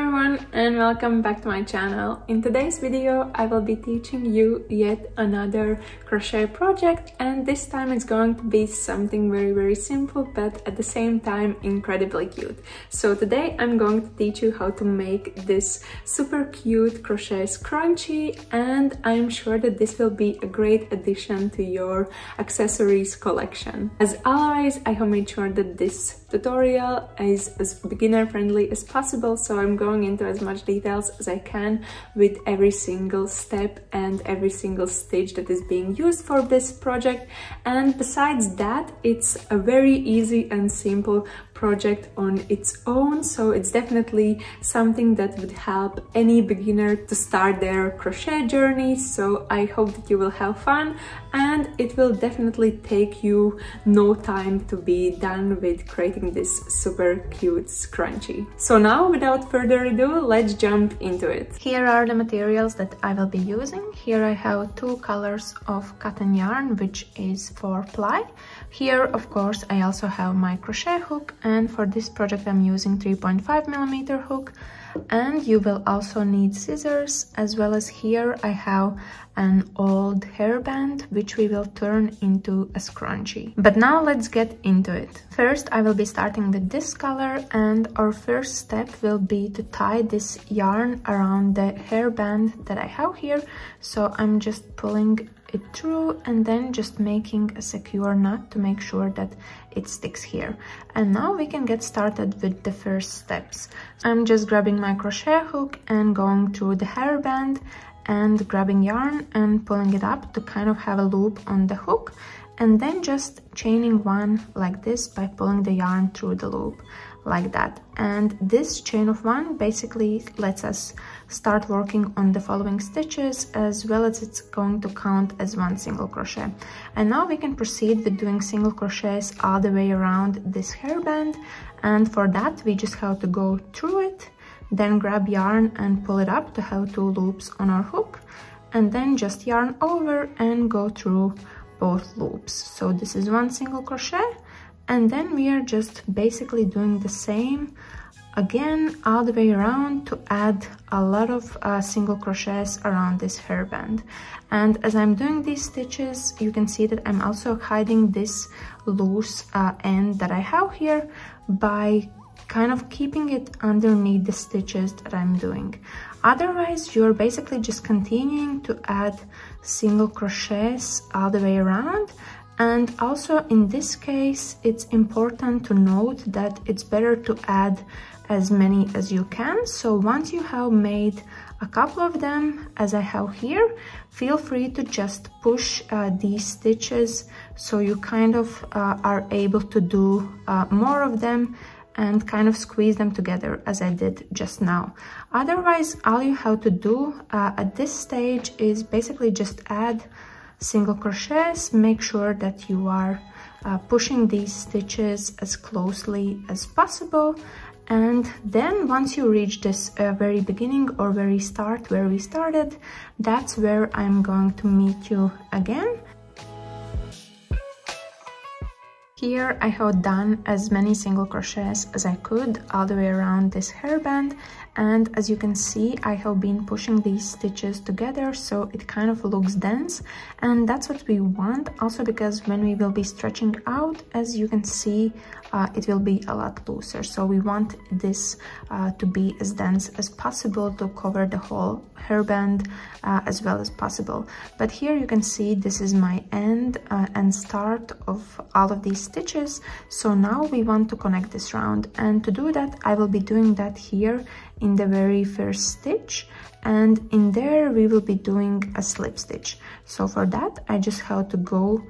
everyone and welcome back to my channel. In today's video I will be teaching you yet another crochet project, and this time it's going to be something very simple but at the same time incredibly cute. So today I'm going to teach you how to make this super cute crochet scrunchie, and I'm sure that this will be a great addition to your accessories collection. As always, I have made sure that this tutorial is as beginner friendly as possible, so I'm going into as much details as I can with every single step and every single stitch that is being used for this project. And besides that, it's a very easy and simple project on its own, so it's definitely something that would help any beginner to start their crochet journey. So I hope that you will have fun, and it will definitely take you no time to be done with creating this super cute scrunchie. So now, without further ado, let's jump into it. Here are the materials that I will be using. Here I have two colors of cotton yarn, which is for ply. Here, of course, I also have my crochet hook, and for this project I'm using 3.5mm hook, and you will also need scissors, as well as here I have an old hairband which we will turn into a scrunchie. But now let's get into it. First I will be starting with this color, and our first step will be to tie this yarn around the hairband that I have here. So I'm just pulling it through and then just making a secure knot to make sure that it sticks here. And now we can get started with the first steps. I'm just grabbing my crochet hook and going through the hairband and grabbing yarn and pulling it up to kind of have a loop on the hook, and then just chaining one like this by pulling the yarn through the loop like that. And this chain of one basically lets us start working on the following stitches, as well as it's going to count as one single crochet. And now we can proceed with doing single crochets all the way around this hairband, and for that we just have to go through it, then grab yarn and pull it up to have two loops on our hook, and then just yarn over and go through both loops. So this is one single crochet, and then we are just basically doing the same again all the way around to add a lot of single crochets around this hairband. And as I'm doing these stitches, you can see that I'm also hiding this loose end that I have here by kind of keeping it underneath the stitches that I'm doing. Otherwise, you're basically just continuing to add single crochets all the way around. And also in this case, it's important to note that it's better to add as many as you can. So once you have made a couple of them, as I have here, feel free to just push these stitches so you kind of are able to do more of them and kind of squeeze them together as I did just now. Otherwise, all you have to do at this stage is basically just add single crochets. Make sure that you are pushing these stitches as closely as possible, and then once you reach this very beginning or very start where we started, that's where I'm going to meet you again. Here I have done as many single crochets as I could all the way around this hairband, and as you can see, I have been pushing these stitches together so it kind of looks dense, and that's what we want also, because when we will be stretching out, as you can see, it will be a lot looser. So we want this to be as dense as possible to cover the whole hairband as well as possible. But here you can see this is my end and start of all of these stitches. So now we want to connect this round, and to do that I will be doing that here in the very first stitch, and in there we will be doing a slip stitch. So for that I just have to go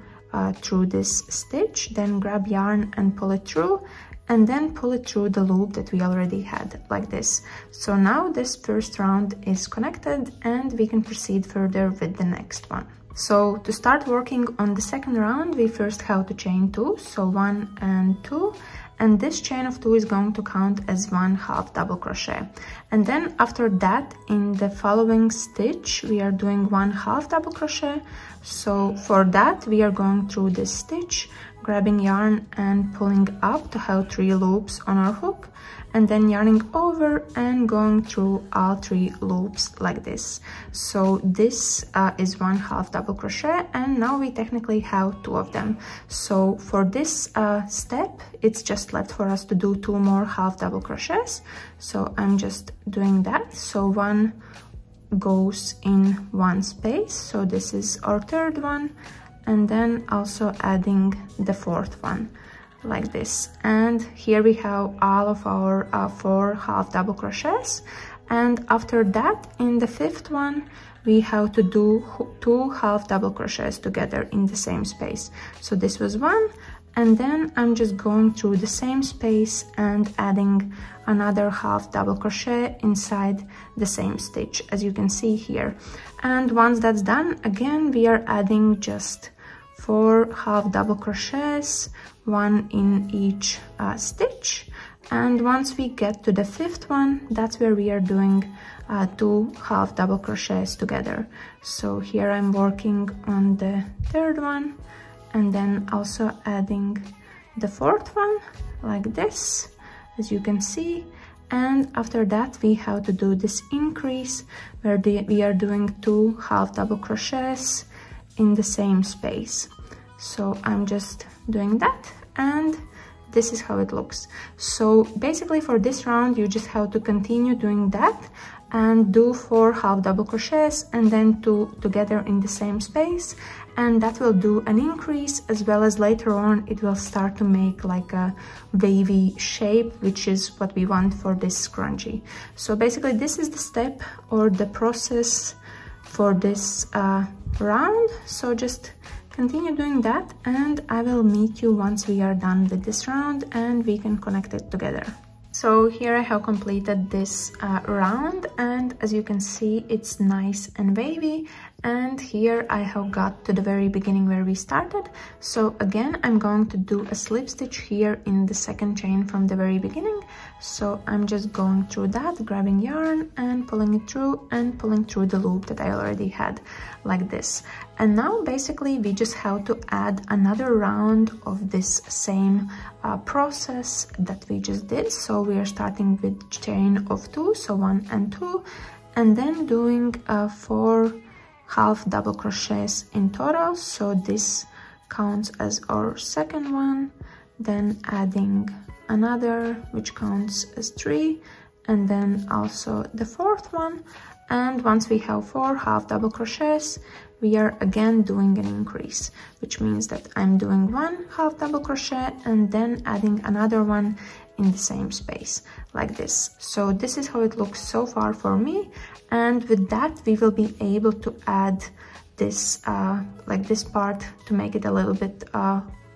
through this stitch, then grab yarn and pull it through, and then pull it through the loop that we already had like this. So now this first round is connected, and we can proceed further with the next one. So to start working on the second round, we first have to chain two, so 1 and 2, and this chain of 2 is going to count as one half double crochet. And then after that, in the following stitch, we are doing one half double crochet. So for that we are going through this stitch, grabbing yarn and pulling up to have 3 loops on our hook, and then yarning over and going through all 3 loops like this. So this is 1 half double crochet, and now we technically have 2 of them. So for this step, it's just left for us to do 2 more half double crochets. So I'm just doing that. So 1 goes in 1 space, so this is our 3rd one, and then also adding the 4th one like this. And here we have all of our 4 half double crochets, and after that in the 5th one we have to do 2 half double crochets together in the same space. So this was 1, and then I'm just going through the same space and adding another half double crochet inside the same stitch, as you can see here. And once that's done, again we are adding just 4 half double crochets, 1 in each stitch. And once we get to the 5th one, that's where we are doing 2 half double crochets together. So here I'm working on the 3rd one, and then also adding the 4th one like this, as you can see. And after that we have to do this increase where we are doing 2 half double crochets in the same space. So I'm just doing that, and this is how it looks. So basically for this round you just have to continue doing that and do 4 half double crochets and then 2 together in the same space, and that will do an increase, as well as later on it will start to make like a wavy shape, which is what we want for this scrunchie. So basically this is the step or the process for this round. So just continue doing that, and I will meet you once we are done with this round and we can connect it together. So here I have completed this round, and as you can see it's nice and wavy. And here I have got to the very beginning where we started. So again I'm going to do a slip stitch here in the 2nd chain from the very beginning. So I'm just going through that, grabbing yarn and pulling it through and pulling through the loop that I already had like this. And now basically we just have to add another round of this same process that we just did. So we are starting with chain of 2, so 1 and 2, and then doing 4 half double crochets in total. So this counts as our 2nd one, then adding another which counts as 3, and then also the 4th one. And once we have 4 half double crochets, we are again doing an increase, which means that I'm doing 1 half double crochet and then adding another one in the same space like this. So this is how it looks so far for me, and with that we will be able to add this like this part to make it a little bit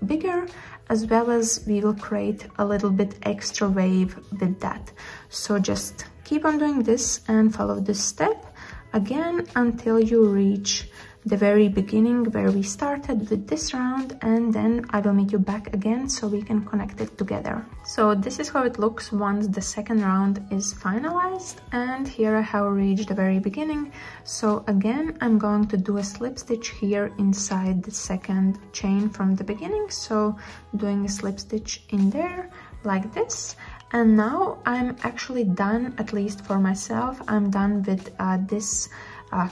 bigger, as well as we will create a little bit extra wave with that. So just keep on doing this and follow this step again until you reach the very beginning where we started with this round, and then I will meet you back again so we can connect it together. So this is how it looks once the 2nd round is finalized, and here I have reached the very beginning. So again I'm going to do a slip stitch here inside the 2nd chain from the beginning, so doing a slip stitch in there like this. And now I'm actually done, at least for myself, I'm done with this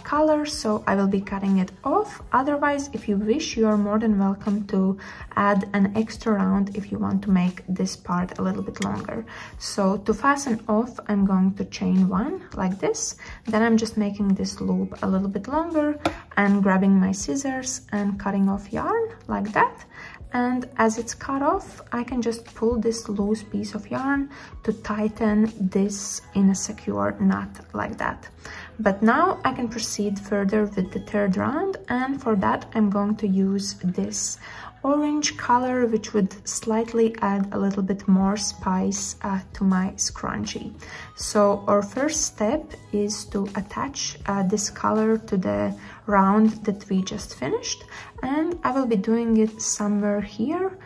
color, so I will be cutting it off. Otherwise, if you wish, you are more than welcome to add an extra round if you want to make this part a little bit longer. So to fasten off, I'm going to chain 1 like this, then I'm just making this loop a little bit longer and grabbing my scissors and cutting off yarn like that. And as it's cut off, I can just pull this loose piece of yarn to tighten this in a secure knot like that. But now I can proceed further with the 3rd round, and for that I'm going to use this orange color, which would slightly add a little bit more spice to my scrunchie. So our first step is to attach this color to the round that we just finished, and I will be doing it somewhere here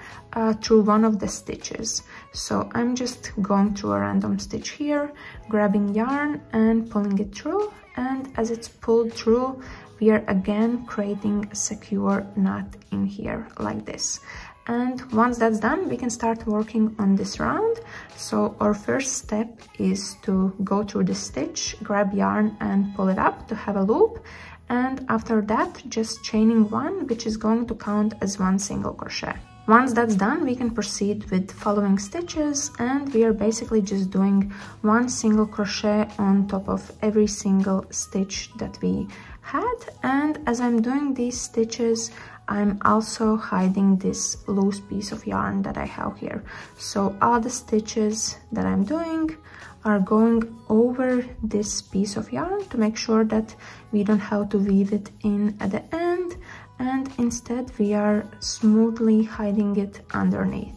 through one of the stitches. So I'm just going through a random stitch here, grabbing yarn and pulling it through, and as it's pulled through, we are again creating a secure knot in here like this. And once that's done, we can start working on this round. So our first step is to go through the stitch, grab yarn and pull it up to have a loop. And after that, just chaining one, which is going to count as one single crochet. Once that's done, we can proceed with following stitches, and we are basically just doing one single crochet on top of every single stitch that we had. And as I'm doing these stitches, I'm also hiding this loose piece of yarn that I have here. So all the stitches that I'm doing are going over this piece of yarn to make sure that we don't have to weave it in at the end, and instead we are smoothly hiding it underneath.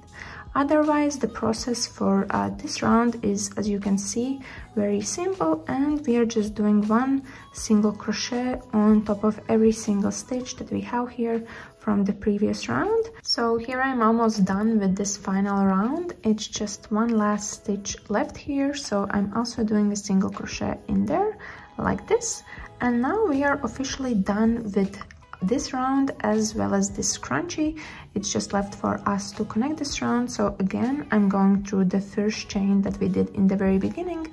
Otherwise, the process for this round is, as you can see, very simple, and we are just doing one single crochet on top of every single stitch that we have here from the previous round. So here I'm almost done with this final round. It's just one last stitch left here, so I'm also doing a single crochet in there like this. And now we are officially done with this round as well as this scrunchie. It's just left for us to connect this round. So again, I'm going through the first chain that we did in the very beginning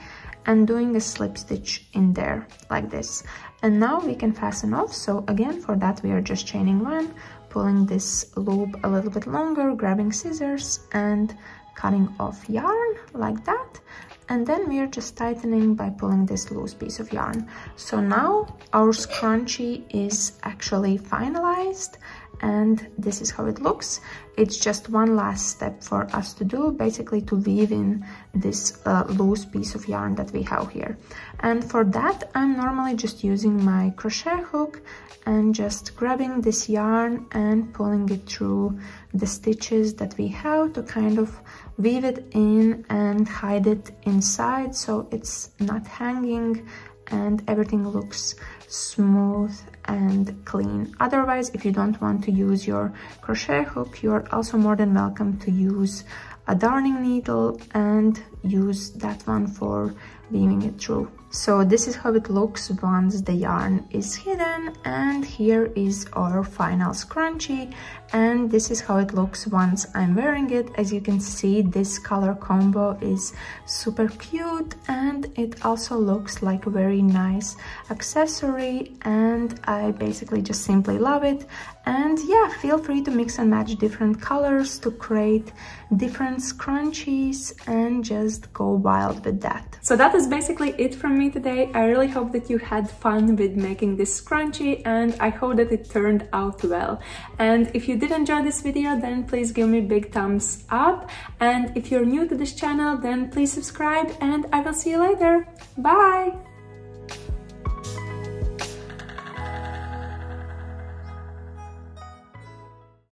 and doing a slip stitch in there like this. And now we can fasten off. So again, for that we are just chaining one, pulling this loop a little bit longer, grabbing scissors and cutting off yarn like that. And then we are just tightening by pulling this loose piece of yarn. So now our scrunchie is actually finalized, and this is how it looks. It's just one last step for us to do, basically to weave in this loose piece of yarn that we have here. And for that, I'm normally just using my crochet hook and just grabbing this yarn and pulling it through the stitches that we have to kind of weave it in and hide it inside so it's not hanging and everything looks smooth and clean. Otherwise, if you don't want to use your crochet hook, you are also more than welcome to use a darning needle and use that one for weaving it through. So this is how it looks once the yarn is hidden, and here is our final scrunchie, and this is how it looks once I'm wearing it. As you can see, this color combo is super cute, and it also looks like a very nice accessory, and I basically just simply love it. And yeah, feel free to mix and match different colors to create different scrunchies and just go wild with that. So that is basically it from me today. I really hope that you had fun with making this scrunchie, and I hope that it turned out well. And if you did enjoy this video, then please give me a big thumbs up. And if you're new to this channel, then please subscribe, and I will see you later. Bye!